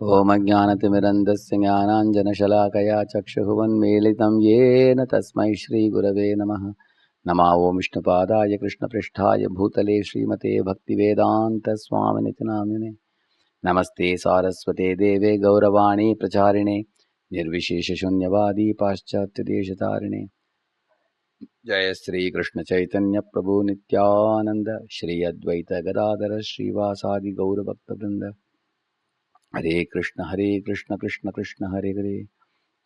ओम अज्ञानतिमिरन्धस्य ज्ञानाञ्जनशलाकया चक्षुरुन्मीलितं येन तस्मै श्रीगुरवे नमः। नमो ओं विष्णुपादाय कृष्णपृष्ठाय भूतले श्रीमते भक्तिवेदान्तस्वामिनिति नामिने। नमस्ते सारस्वते देवे गौरवाणी प्रचारिणे निर्विशेषशून्यवादी पाश्चात्यदेशतारिणे। जय श्री कृष्ण चैतन्य प्रभु नित्यानंद श्री अद्वैत गदाधर श्रीवासादि गौरभक्तवृंद। हरे कृष्ण कृष्ण कृष्ण हरे हरे,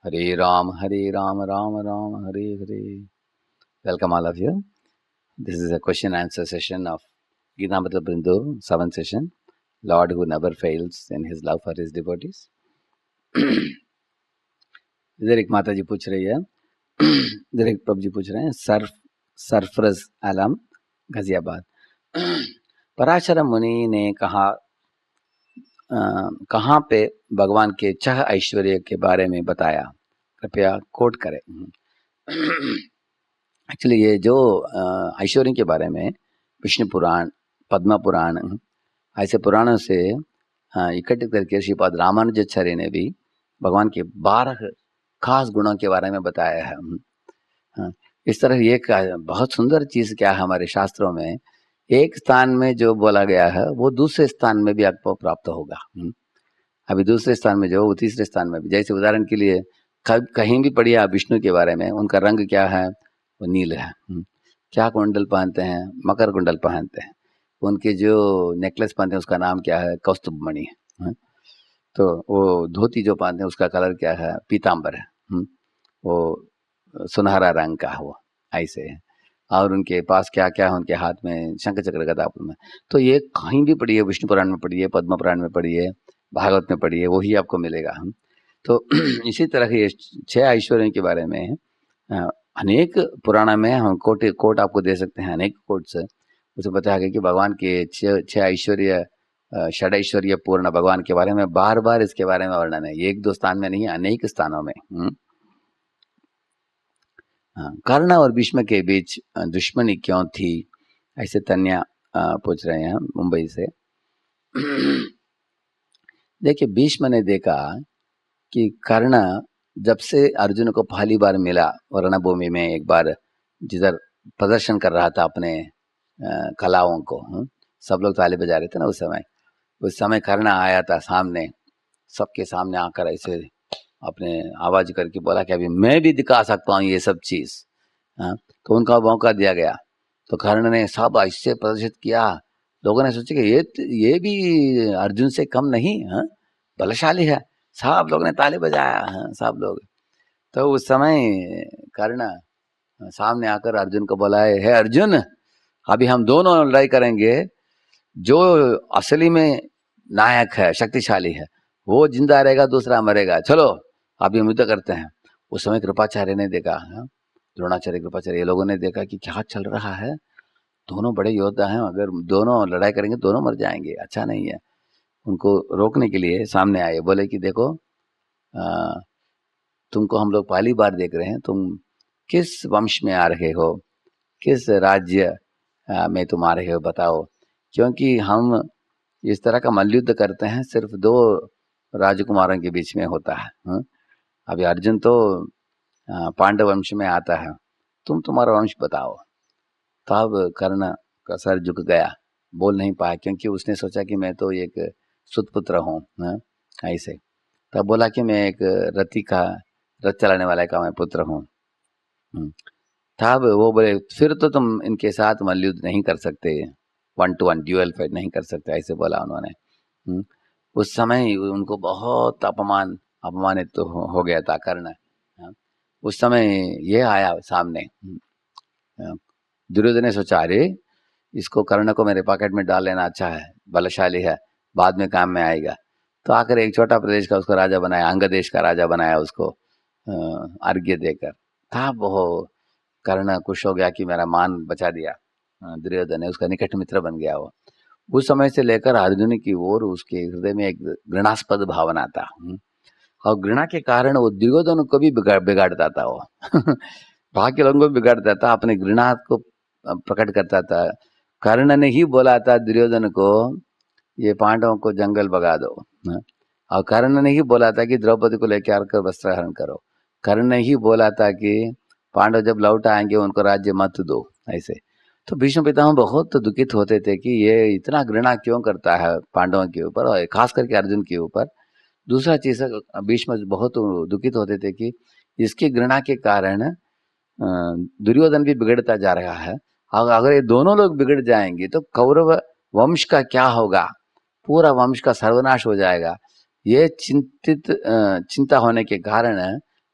हरे Ram Ram Ram Hare Hare. Welcome all of you. This is a question answer session of Gita Mata Bindu, 7th session. Lord who never fails in his love for his devotees. इधर एक माता जी पूछ रही है, इधर एक प्रभु जी पूछ रहे हैं, सरफरज आलम गाजियाबाद। पराशर मुनि ने कहा, कहाँ पे भगवान के 6 ऐश्वर्य के बारे में बताया, कृपया कोट करें। एक्चुअली ये जो ऐश्वर्य के बारे में विष्णु पुराण, पद्म पुराण, ऐसे पुराणों से इकट्ठे करके श्रीपाद रामानुजाचार्य ने भी भगवान के 12 खास गुणों के बारे में बताया है। इस तरह ये बहुत सुंदर चीज क्या है, हमारे शास्त्रों में एक स्थान में जो बोला गया है वो दूसरे स्थान में भी आपको प्राप्त होगा। अभी दूसरे स्थान में जो वो तीसरे स्थान में भी, जैसे उदाहरण के लिए कहीं भी पढ़िए आप विष्णु के बारे में, उनका रंग क्या है, वो नील है। क्या कुंडल पहनते हैं, मकर कुंडल पहनते हैं। उनके जो नेकलेस पहनते हैं उसका नाम क्या है, कौस्तुभ मणि है। तो वो धोती जो पहनते हैं उसका कलर क्या है, पीताम्बर है। वो सुनहरा रंग का वो ऐसे है। और उनके पास क्या क्या है, उनके हाथ में शंख चक्र गदा में। तो ये कहीं भी पढ़िए, विष्णु पुराण में पढ़िए, पद्म पुराण में पढ़िए, भागवत में पढ़िए, वही आपको मिलेगा। तो इसी तरह ये 6 ऐश्वर्यों के बारे में अनेक पुराण में हम कोट आपको दे सकते हैं, अनेक कोट से उसे बताया गया कि भगवान के 6 ऐश्वर्य, षड ऐश्वर्य पूर्ण भगवान के बारे में बार बार इसके बारे में वर्णन है। एक दो स्थान में नहीं, अनेक स्थानों में। कर्ण और भीष्म के बीच दुश्मनी क्यों थी, ऐसे तन्या पूछ रहे हैं मुंबई से। देखिए, भीष्म ने देखा कि कर्ण जब से अर्जुन को पहली बार मिला रणभूमि में, एक बार जिधर प्रदर्शन कर रहा था अपने कलाओं को, सब लोग ताली बजा रहे थे ना उस समय कर्ण आया था सामने, सबके सामने आकर ऐसे अपने आवाज करके बोला कि अभी मैं भी दिखा सकता हूँ ये सब चीज। तो उनका मौका दिया गया, तो कर्ण ने सब ऐसे प्रदर्शित किया। लोगों ने सोचा कि ये भी अर्जुन से कम नहीं, बलशाली है। सब लोग ने ताली बजाया, सब लोग। तो उस समय कर्ण सामने आकर अर्जुन को बोला है, अर्जुन, अभी हम दोनों लड़ाई करेंगे। जो असली में नायक है, शक्तिशाली है, वो जिंदा रहेगा, दूसरा मरेगा। चलो अभी हम युद्ध करते हैं। उस समय कृपाचार्य ने देखा, द्रोणाचार्य, कृपाचार्य, ये लोगों ने देखा कि क्या चल रहा है, दोनों बड़े योद्धा हैं, अगर दोनों लड़ाई करेंगे दोनों मर जाएंगे, अच्छा नहीं है। उनको रोकने के लिए सामने आए, बोले कि देखो, तुमको हम लोग पहली बार देख रहे हैं, तुम किस वंश में आ रहे हो, किस राज्य में तुम आ रहे हो, बताओ। क्योंकि हम इस तरह का मल्लयुद्ध करते हैं सिर्फ 2 राजकुमारों के बीच में होता है। अभी अर्जुन तो पांडव वंश में आता है, तुम्हारा वंश बताओ। तब कर्ण का सर झुक गया, बोल नहीं पाया, क्योंकि उसने सोचा कि मैं तो एक सुतपुत्र हूँ ऐसे। तब बोला कि मैं एक रथ चलाने वाले का मैं पुत्र हूँ। तब वो बोले, फिर तो तुम इनके साथ मल्लयुद्ध नहीं कर सकते, 1 to 1 ड्यूअल फाइट नहीं कर सकते, ऐसे बोला उन्होंने। उस समय उनको बहुत अपमानित तो हो गया था कर्ण। उस समय ये आया सामने, दुर्योधन ने सोचा, अरे इसको कर्ण को मेरे पॉकेट में डाल लेना अच्छा है, बलशाली है, बाद में काम में आएगा। तो आकर एक छोटा प्रदेश का उसको राजा बनाया, अंग देश का राजा बनाया उसको अर्घ्य देकर। था वो कर्ण खुश हो गया कि मेरा मान बचा दिया दुर्योधन ने, उसका निकट मित्र बन गया वो। उस समय से लेकर अर्जुन की ओर उसके हृदय में एक घृणास्पद भावना था, और घृणा के कारण वो दुर्योधन को भी बिगाड़ता था वो। बाकी लोगों को बिगाड़ता था, अपने घृणा को प्रकट करता था। कर्ण ने ही बोला था दुर्योधन को, ये पांडवों को जंगल भगा दो, और कर्ण ने ही बोला था कि द्रौपदी को लेकर आकर वस्त्रहरण करो। कर्ण ने ही बोला था कि पांडव जब लौट आएंगे उनको राज्य मत दो, ऐसे। तो भीष्म पितामह बहुत दुखित होते थे कि ये इतना घृणा क्यों करता है पांडवों के ऊपर और खास करके अर्जुन के ऊपर। दूसरा चीज, भीष्म बहुत दुखित होते थे कि इसकी घृणा के कारण दुर्योधन भी बिगड़ता जा रहा है। अगर ये दोनों लोग बिगड़ जाएंगे तो कौरव वंश का क्या होगा, पूरा वंश का सर्वनाश हो जाएगा। ये चिंता होने के कारण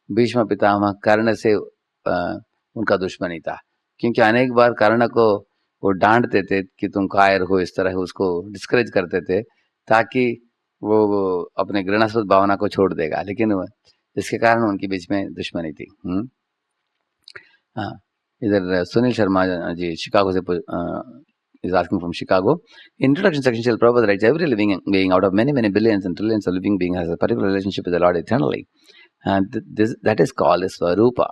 भीष्म पितामह कर्ण से उनका दुश्मनी था, क्योंकि अनेक बार कर्ण को वो डांटते थे कि तुम कायर हो, इस तरह उसको डिस्करेज करते थे ताकि वो अपने घृणास्पद भावना को छोड़ देगा, लेकिन इसके कारण उनके बीच में दुश्मनी थी। हाँ, इधर सुनील शर्मा जी शिकागो से is asking from Chicago. Introduction section, Srila Prabhupada writes, every living being out of many, many billions and trillions of living beings has a particular relationship with the Lord eternally. And that is called Swarupa.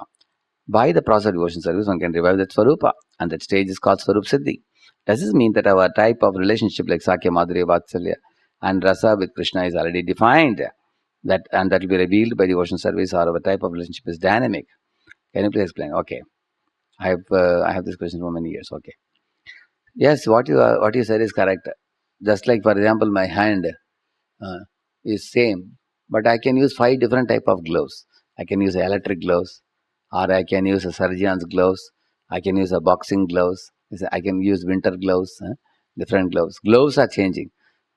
By the process of devotion service, one can revive that Swarupa. And that stage is called Swarup Siddhi. Does this mean that our type of relationship like Sakya, Madhurya, Vatsalya and Rasa with Krishna is already defined? And that will be revealed by devotion service, or our type of relationship is dynamic? Can you please explain? Okay. I have this question for many years. Okay. Yes, what you said is correct. Just like, for example, my hand is same, but I can use 5 different type of gloves. I can use electric gloves, or I can use a surgeon's gloves. I can use a boxing gloves. I can use winter gloves. Different gloves. Gloves are changing,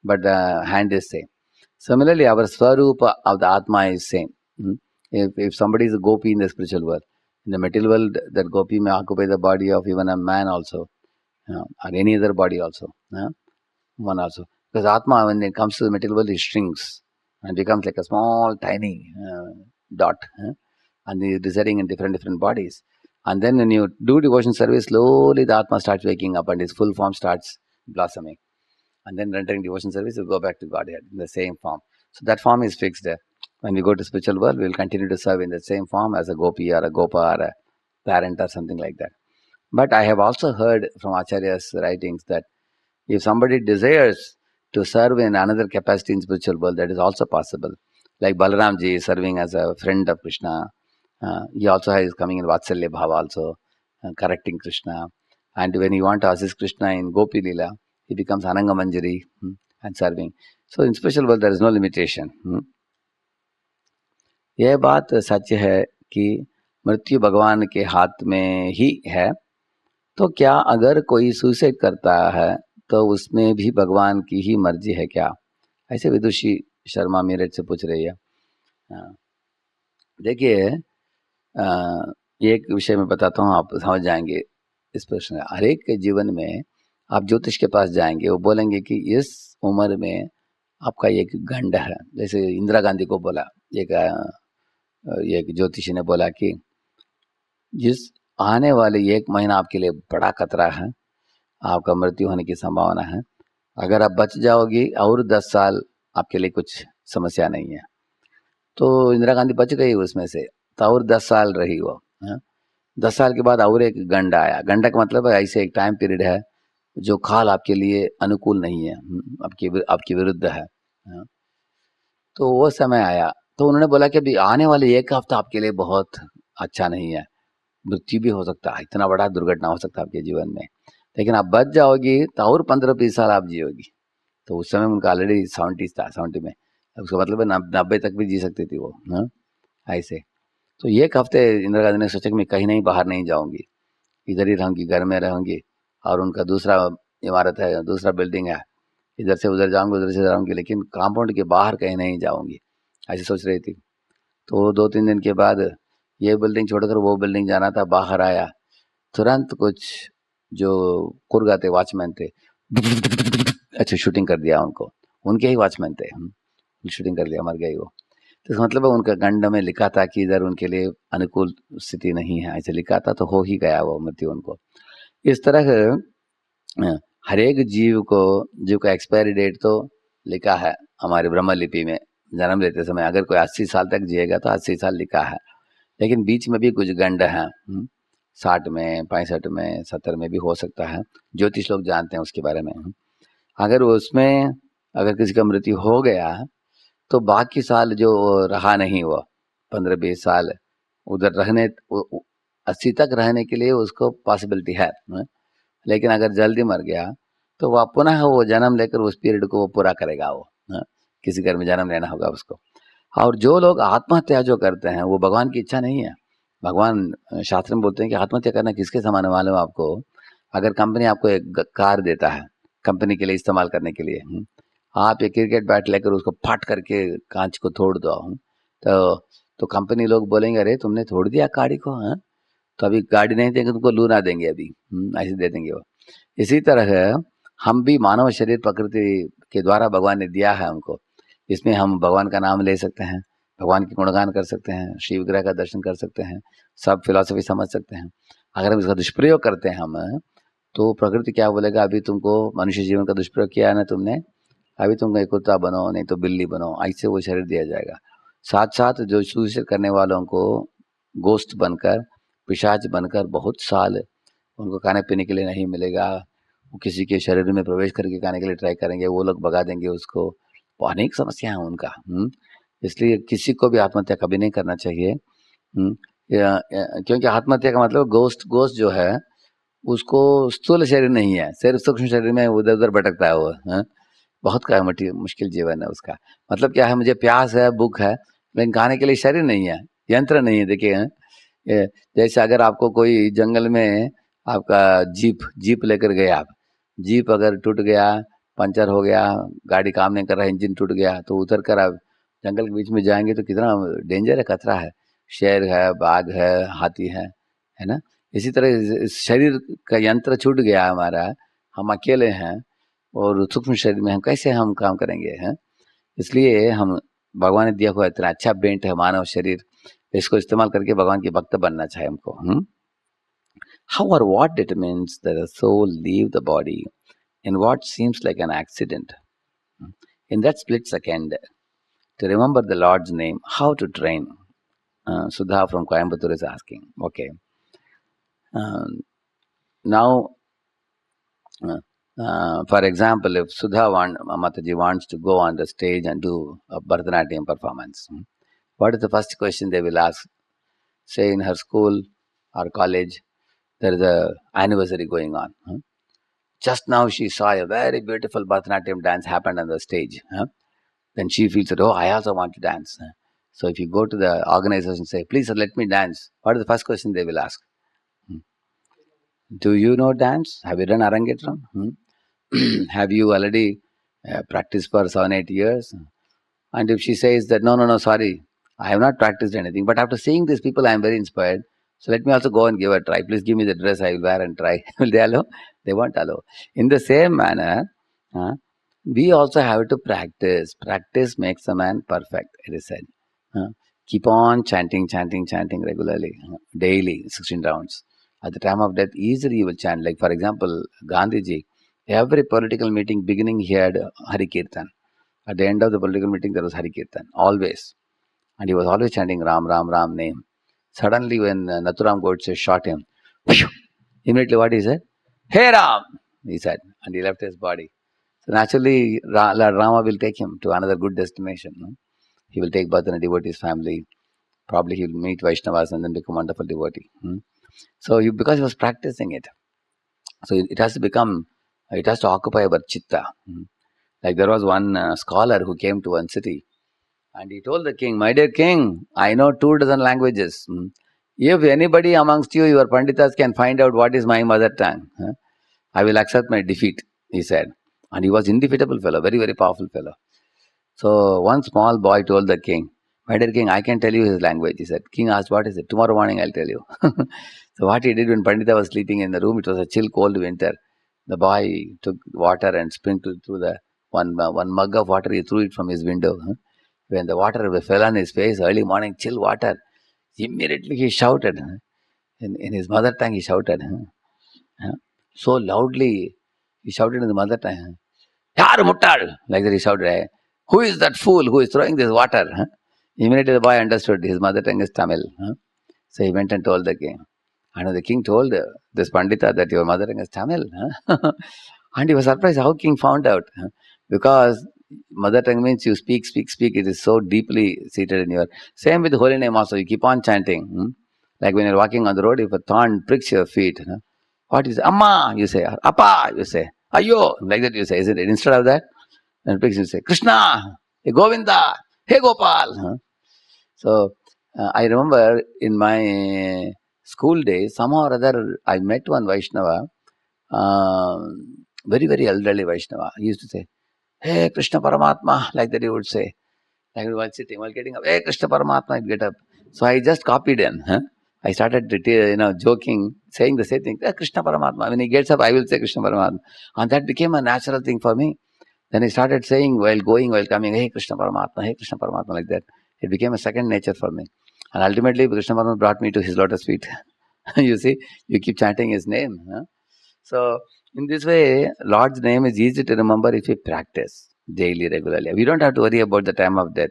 but the hand is same. Similarly, our Swarupa of the Atma is same. If somebody is a gopi in the spiritual world, in the material world, that gopi may occupy the body of even a man also. Or any other body also, one also. Because Atma, when it comes to the material world, it shrinks and becomes like a small, tiny dot, and is residing in different bodies. And then when you do devotion service, slowly the Atma starts waking up and his full form starts blossoming. And then rendering devotion service, you go back to Godhead in the same form. So that form is fixed. When we go to spiritual world, we will continue to serve in the same form as a gopi or a gopa or a parent or something like that. But I have also heard from Acharya's writings that if somebody desires to serve in another capacity in spiritual world, that is also possible. Like Balaramji is serving as a friend of Krishna. He also is coming in Vatsalya Bhava also, correcting Krishna. And when you want to assist Krishna in Gopi Lila, he becomes Ananga Manjari and serving. So in spiritual world, there is no limitation. यह बात सच है कि मृत्यु भगवान के हाथ में ही है, तो क्या अगर कोई सुसाइड करता है तो उसमें भी भगवान की ही मर्जी है क्या? ऐसे विदुषी शर्मा मेरठ से पूछ रही है। देखिए, एक विषय में बताता हूँ, आप समझ जाएंगे इस प्रश्न का। हर एक के जीवन में आप ज्योतिष के पास जाएंगे, वो बोलेंगे कि इस उम्र में आपका एक गंड है। जैसे इंदिरा गांधी को बोला, एक ज्योतिषी ने बोला कि जिस आने वाले 1 महीना आपके लिए बड़ा खतरा है, आपका मृत्यु होने की संभावना है। अगर आप बच जाओगी और 10 साल आपके लिए कुछ समस्या नहीं है। तो इंदिरा गांधी बच गई उसमें से, तो और 10 साल रही वो। 10 साल के बाद और एक गंड आया। गंड का मतलब है ऐसे एक टाइम पीरियड है जो काल आपके लिए अनुकूल नहीं है, आपके विरुद्ध है। तो वो समय आया, तो उन्होंने बोला कि अभी आने वाले 1 हफ्ता आपके लिए बहुत अच्छा नहीं है, मृत्यु भी हो सकता है, इतना बड़ा दुर्घटना हो सकता है आपके जीवन में, लेकिन आप बच जाओगी तो और 15-20 साल आप जियोगी। तो उस समय उनका ऑलरेडी 70 था, 70 में, उसका मतलब है 90 तक भी जी सकती थी वो। ऐसे तो 1 हफ्ते इंदिरा गांधी ने सोचा कि मैं कहीं नहीं, बाहर नहीं जाऊंगी, इधर ही रहूंगी, घर में रहूंगी। और उनका दूसरा इमारत है, दूसरा बिल्डिंग है, इधर से उधर जाऊंगी, उधर से जाऊंगी, लेकिन कंपाउंड के बाहर कहीं नहीं जाऊंगी, ऐसे सोच रही थी। तो 2-3 दिन के बाद ये बिल्डिंग छोड़कर वो बिल्डिंग जाना था, बाहर आया, तुरंत कुछ जो कुर्गा थे, वॉचमैन थे, अच्छा शूटिंग कर दिया उनको, उनके ही वॉचमैन थे, शूटिंग कर दिया, मर गई वो। तो इसका मतलब है उनका गंड में लिखा था कि इधर उनके लिए अनुकूल स्थिति नहीं है, ऐसे लिखा था, तो हो ही गया वो मृत्यु उनको। इस तरह हर एक जीव का एक्सपायरी डेट तो लिखा है हमारे ब्रह्म लिपि में। जन्म लेते समय अगर कोई 80 साल तक जिएगा तो 80 साल लिखा है, लेकिन बीच में भी कुछ गंड है, 60 में, 65 में, 70 में भी हो सकता है। ज्योतिष लोग जानते हैं उसके बारे में। अगर उसमें अगर किसी का मृत्यु हो गया तो बाकी साल जो रहा नहीं वो 15-20 साल उधर रहने 80 तक रहने के लिए उसको पॉसिबिलिटी है, लेकिन अगर जल्दी मर गया तो वह पुनः वो जन्म लेकर उस पीरियड को वो पूरा करेगा वो, किसी घर में जन्म लेना होगा उसको। और जो लोग आत्महत्या जो करते हैं वो भगवान की इच्छा नहीं है। भगवान शास्त्र में बोलते हैं कि आत्महत्या करना किसके समान है मालूम आपको? अगर कंपनी आपको एक कार देता है कंपनी के लिए इस्तेमाल करने के लिए, आप एक क्रिकेट बैट लेकर उसको फाट करके कांच को तोड़ दो, तो कंपनी लोग बोलेंगे अरे तुमने तोड़ दिया गाड़ी को, तो अभी गाड़ी नहीं देंगे तुमको लू ना देंगे अभी, ऐसे दे देंगे वो। इसी तरह हम भी मानव शरीर प्रकृति के द्वारा भगवान ने दिया है हमको, इसमें हम भगवान का नाम ले सकते हैं, भगवान की गुणगान कर सकते हैं, शिव विग्रह का दर्शन कर सकते हैं, सब फिलॉसफी समझ सकते हैं। अगर हम इसका दुष्प्रयोग करते हैं हम, तो प्रकृति क्या बोलेगा, अभी तुमको मनुष्य जीवन का दुष्प्रयोग किया है ना तुमने, अभी तुम एक कुत्ता बनो नहीं तो बिल्ली बनो, ऐसे वो शरीर दिया जाएगा। साथ साथ जो सुसाइड करने वालों को गोश्त बनकर, पिशाच बनकर बहुत साल उनको खाने पीने के लिए नहीं मिलेगा, वो किसी के शरीर में प्रवेश करके खाने के लिए ट्राई करेंगे, वो लोग भगा देंगे उसको, वो अनेक समस्या है उनका। इसलिए किसी को भी आत्महत्या कभी नहीं करना चाहिए, क्योंकि आत्महत्या का मतलब गोश्त जो है उसको स्थूल शरीर नहीं है, सिर्फ सूक्ष्म शरीर में उधर उधर भटकता है वो, बहुत का मुश्किल जीवन है उसका। मतलब क्या है, मुझे प्यास है, भूख है, लेकिन खाने के लिए शरीर नहीं है, यंत्र नहीं है। देखिए जैसे अगर आपको कोई जंगल में आपका जीप लेकर गए, आप जीप अगर टूट गया, पंचर हो गया, गाड़ी काम नहीं कर रहा, इंजन टूट गया, तो उतर कर आप जंगल के बीच में जाएंगे तो कितना डेंजर है, खतरा है, शेर है, बाघ है, हाथी है ना। इसी तरह शरीर का यंत्र छूट गया हमारा, हम अकेले हैं और सूक्ष्म शरीर में हम कैसे हम काम करेंगे, हैं? इसलिए हम भगवान ने दिया हुआ इतना अच्छा भेंट है मानव शरीर, इसको इस्तेमाल करके भगवान के भक्त बनना चाहिए हमको। How or what determines that the soul leave the body in what seems like an accident? In that split second, to remember the Lord's name, how to train? Sudha from Coimbatore is asking. Okay. Now, for example, if Sudha Mataji wants to go on the stage and do a Bharatanatyam performance, what is the first question they will ask? Say in her school or college, there is a anniversary going on. Just now she saw a very beautiful Bharatanatyam dance happened on the stage. Then she feels that, oh, I also want to dance. So if you go to the organizers and say, please let me dance, what is the first question they will ask? Do you know dance? Have you done Arangetram? Have you already practiced for 7-8 years? And if she says that, no, sorry, I have not practiced anything, but after seeing these people, I am very inspired. So let me also go and give a try. Please give me the dress, I will wear and try. Will they allow? They won't allow. In the same manner, we also have to practice. Practice makes a man perfect, it is said. Keep on chanting regularly, daily, 16 rounds. At the time of death, easily you will chant. Like, for example, Gandhiji, every political meeting beginning, he had Hari Kirtan. At the end of the political meeting, there was Hari Kirtan, always. And he was always chanting Ram, Ram, Ram name. Suddenly, when Nathuram Godse shot him, immediately what he said? Hey Ram! He said, and he left his body. So naturally, Lord Rama will take him to another good destination. He will take birth in a devotee's family. Probably he will meet Vaishnavas and then become a wonderful devotee. So because he was practicing it. So it has to occupy our chitta. Like there was one scholar who came to one city and he told the king, my dear king, I know 24 languages. If anybody amongst you, your panditas can find out what is my mother tongue, I will accept my defeat, he said. And he was indefeatable fellow, very, very powerful fellow. So one small boy told the king, my dear king, I can tell you his language. He said, king asked, what is it? Tomorrow morning I'll tell you. So what he did when Pandita was sleeping in the room, it was a chill, cold winter. The boy took water and sprinkled through the one mug of water, he threw it from his window. When the water fell on his face, early morning, chill water, immediately he shouted. In his mother tongue, he shouted. So loudly, he shouted in the mother tongue. Yar muttal! Like that he shouted. Who is that fool who is throwing this water? Immediately the boy understood his mother tongue is Tamil. So he went and told the king. And the king told this Pandita that your mother tongue is Tamil. And he was surprised how king found out. Because mother tongue means you speak. It is so deeply seated in your. Same with the holy name also. You keep on chanting. Like when you're walking on the road, if a thorn pricks your feet, what you say? Amma, you say. Appa, you say. Ayo, like that you say. Is it? Instead of that, when it pricks, you say Krishna, hey Govinda, hey Gopal. So I remember in my school days, somehow or other, I met one Vaishnava, very, very elderly Vaishnava. He used to say, hey Krishna Paramatma, like that he would say. Like while sitting, while getting up, hey Krishna Paramatma, he'd get up. So I just copied him. I started, joking, saying the same thing. Hey, Krishna Paramatma. When he gets up, I will say Krishna Paramatma. And that became a natural thing for me. Then I started saying while going, while coming, hey Krishna Paramatma, hey Krishna Paramatma, like that. It became a second nature for me. And ultimately, Krishna Paramatma brought me to his lotus feet. You see, you keep chanting his name. So, in this way, Lord's name is easy to remember if we practice daily, regularly. We don't have to worry about the time of death.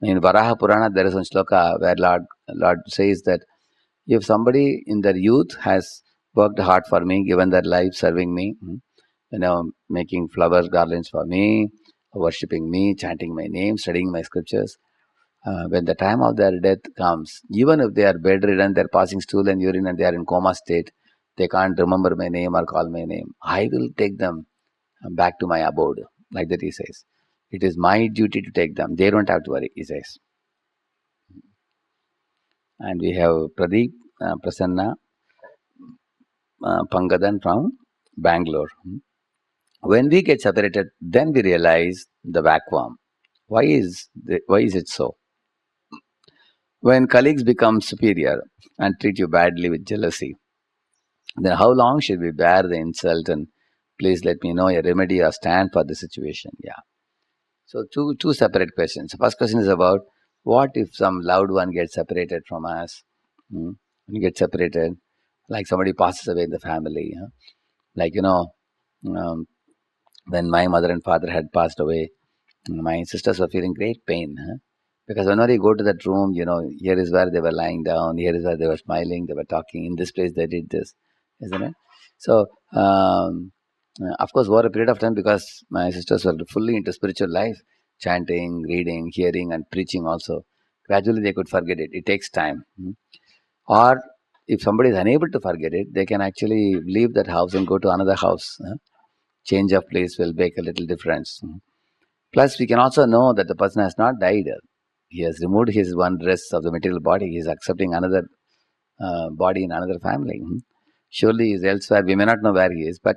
In Varaha Purana, there is one shloka where Lord says that if somebody in their youth has worked hard for me, given their life serving me, making flowers, garlands for me, worshipping me, chanting my name, studying my scriptures, when the time of their death comes, even if they are bedridden, they're passing stool and urine and they are in coma state, they can't remember my name or call my name, I will take them back to my abode. Like that he says. It is my duty to take them. They don't have to worry, he says. And we have Pradeep, Prasanna, Pangadan from Bangalore. When we get separated, then we realize the vacuum. Why is it so? When colleagues become superior and treat you badly with jealousy, then how long should we bear the insult? And please let me know a remedy or stand for the situation. Yeah. So two separate questions. The first question is about what if some loved one gets separated from us? When you get separated, like somebody passes away in the family. Like, um, when my mother and father had passed away, my sisters were feeling great pain. Because whenever you go to that room, here is where they were lying down, here is where they were smiling, they were talking, in this place they did this, isn't it? So, of course, over a period of time, because my sisters were fully into spiritual life, chanting, reading, hearing, and preaching also, gradually they could forget it. It takes time. Or if somebody is unable to forget it, they can actually leave that house and go to another house. Change of place will make a little difference. Plus, we can also know that the person has not died. He has removed his one dress of the material body. He is accepting another body in another family. Surely he is elsewhere. We may not know where he is, but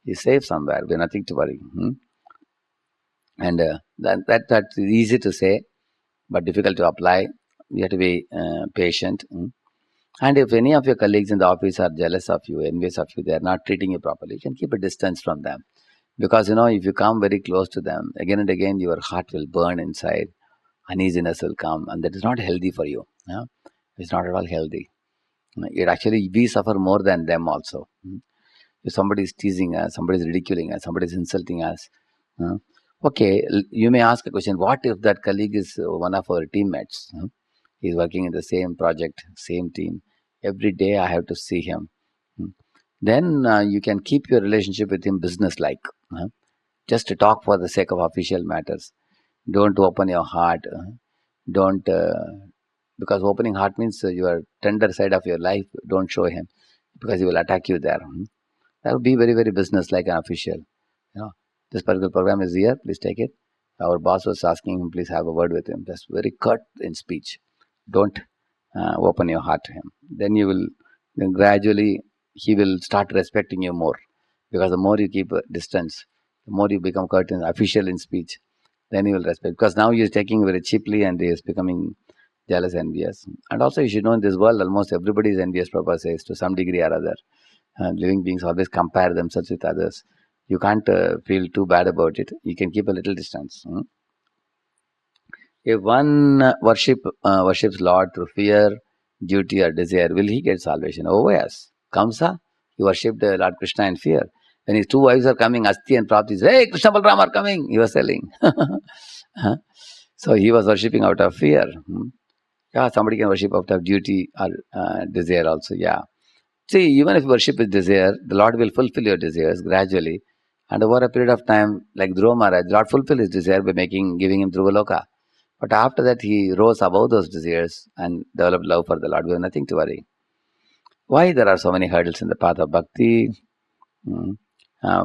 he is safe somewhere. We have nothing to worry. And that's easy to say, but difficult to apply. You have to be patient. And if any of your colleagues in the office are jealous of you, envious of you, they are not treating you properly, you can keep a distance from them. Because, if you come very close to them, again and again, your heart will burn inside. Uneasiness will come, and that is not healthy for you. It's not at all healthy. It actually, we suffer more than them also. If somebody is teasing us, somebody is ridiculing us, somebody is insulting us, okay, you may ask a question, what if that colleague is one of our teammates? He's working in the same project, same team. Every day I have to see him. Then you can keep your relationship with him business-like. Just to talk for the sake of official matters. Don't open your heart. Don't, because opening heart means your tender side of your life. Don't show him, because he will attack you there. That would be very, very business-like and official. This particular program is here. Please take it. Our boss was asking him, please have a word with him. Just very curt in speech. Don't open your heart to him. Then gradually he will start respecting you more. Because the more you keep a distance, the more you become curt and official in speech, then he will respect. Because now he is taking very cheaply and he is becoming jealous, envious. And also you should know, in this world, almost everybody is envious, Prabhupada says, to some degree or other. Living beings always compare themselves with others. You can't feel too bad about it. You can keep a little distance. If one worships Lord through fear, duty, or desire, will he get salvation? Oh yes. Kamsa, he worshipped Lord Krishna in fear. When his two wives are coming, Asti and Prapti, hey, Krishna Balram are coming, he was telling. So he was worshipping out of fear. Yeah, somebody can worship out of duty or desire also, yeah. See, even if you worship with desire, the Lord will fulfill your desires gradually. And over a period of time, like Dhruva Maharaj, Lord fulfilled his desire by giving him Dhruvaloka. But after that, he rose above those desires and developed love for the Lord. We have nothing to worry. Why there are so many hurdles in the path of bhakti? Hmm.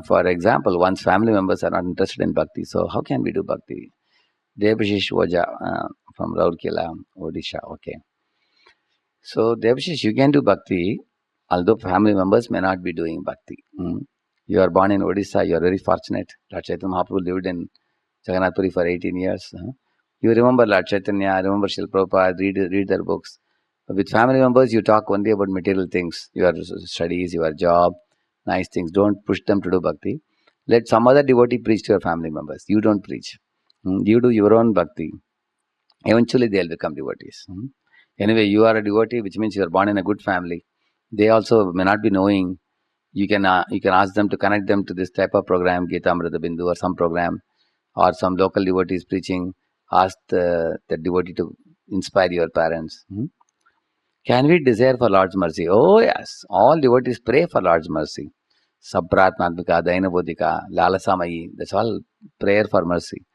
For example, one's family members are not interested in bhakti. So how can we do bhakti? Debashish Oja from Rourkela, Odisha. Okay. So Debashish, you can do bhakti, although family members may not be doing bhakti. You are born in Odisha. You are very fortunate. Lord Chaitanya Mahaprabhu lived in Jagannath Puri for 18 years. You remember Lord Chaitanya, remember Srila Prabhupada, read their books. With family members, you talk only about material things, your studies, your job, nice things. Don't push them to do bhakti. Let some other devotee preach to your family members. You don't preach. You do your own bhakti. Eventually, they'll become devotees. Anyway, you are a devotee, which means you are born in a good family. They also may not be knowing. You can ask them to connect them to this type of program, Gita Amrita Bindu, or some program, or some local devotees preaching. Ask the devotee to inspire your parents. Can we desire for Lord's mercy? Oh yes, all devotees pray for Lord's mercy. Sapratmatmika, Dainabodhika, Lalasamayi, that's all prayer for mercy.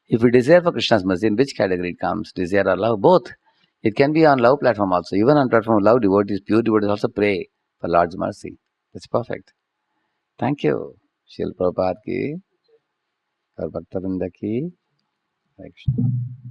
If we desire for Krishna's mercy, in which category it comes? Desire or love? Both. It can be on love platform also. Even on platform of love, devotees, pure devotees also pray for Lord's mercy. That's perfect. Thank you. Srila Prabhupada ki और भक्तवृंद की हरे कृष्ण।